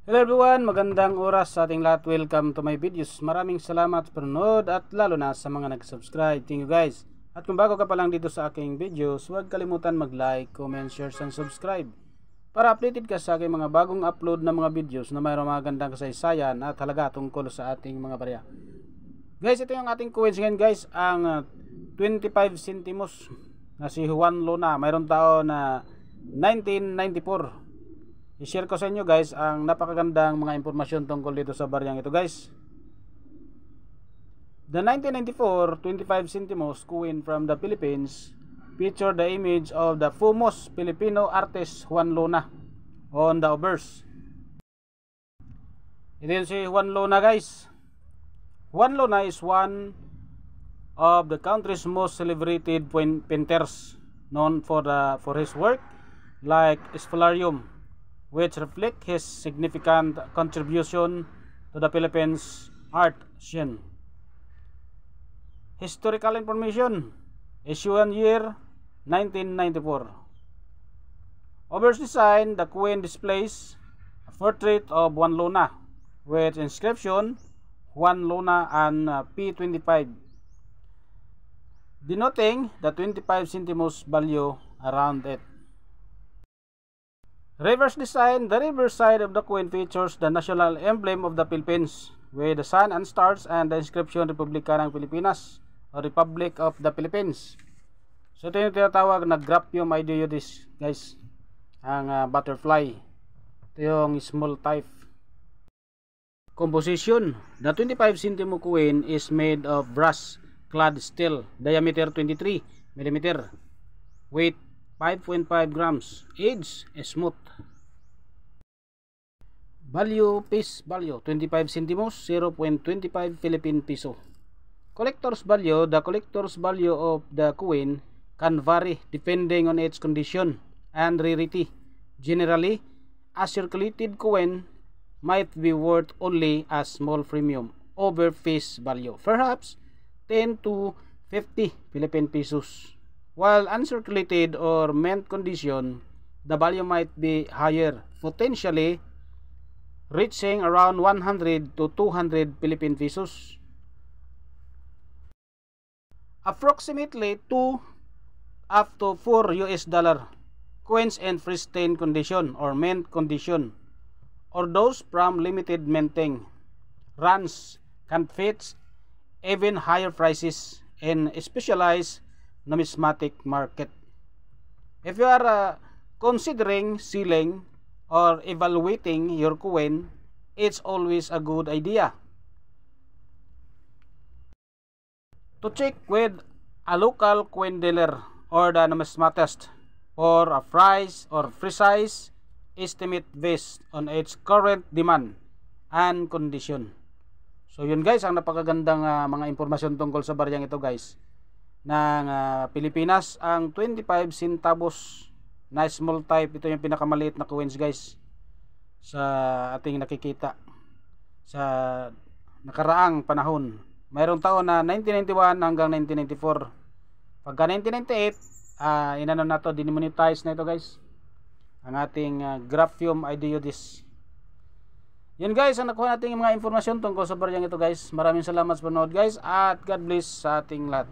Hello everyone, magandang oras sa ating lahat. Welcome to my videos. Maraming salamat sa panonood at lalo na sa mga nag-subscribe. Thank you guys. At kung bago ka pa lang dito sa aking videos, huwag kalimutan mag-like, comment, share, and subscribe para updated ka sa aking mga bagong upload na mga videos na mayroong mga gandang kasaysayan at halaga tungkol sa ating mga barya. Guys, ito yung ating coins ngayon guys, ang 25 centimos na si Juan Luna. Mayroon tao na 1994. I-share ko sa inyo guys ang napakagandang mga impormasyon tungkol dito sa baryang ito guys. The 1994 25 centimos coin from the Philippines feature the image of the famous Filipino artist Juan Luna on the obverse. Ito yun si Juan Luna guys. Juan Luna is one of the country's most celebrated painters, known for his work like Spolarium, which reflect his significant contribution to the Philippines art scene. Historical information. Issued year 1994. Over design, the coin displays a portrait of Juan Luna with inscription Juan Luna and P25, denoting the 25 centimos value around it. Reverse design. The reverse side of the coin features the national emblem of the Philippines with the sun and stars and the inscription Republika ng Pilipinas or Republic of the Philippines. So ito yung tinatawag na Graphium Ideodis guys, ang butterfly. Ito yung small type. Composition. The 25 centimo coin is made of brass clad steel, diameter 23 mm, weight 5.5 grams, age smooth. Value, face value 25 centimos, 0.25 Philippine peso. Collector's value. The collector's value of the coin can vary depending on its condition and rarity. Generally, a circulated coin might be worth only a small premium over face value, perhaps 10 to 50 Philippine pesos. While uncirculated or mint condition, the value might be higher, potentially reaching around 100 to 200 Philippine pesos. Approximately 2 up to 4 US dollar coins in pristine condition or mint condition, or those from limited minting runs, can fetch even higher prices in specialized numismatic market. If you are considering selling or evaluating your coin, it's always a good idea to check with a local coin dealer or the numismatist for a price or precise estimate based on its current demand and condition. So yun guys, ang napakagandang mga impormasyon tungkol sa baryang ito guys ng Pilipinas. Ang 25 centavos na small type, ito yung pinakamaliit na coins guys sa ating nakikita sa nakaraang panahon. Mayroong taon na 1991 hanggang 1994. Pagka 1998 inano na to, demonetize na ito guys, ang ating Graphium Ideodis. Yan guys, ang nakuha natin yung mga informasyon tungkol sa baryang ito guys. Maraming salamat sa panonood guys, at God bless sa ating lahat.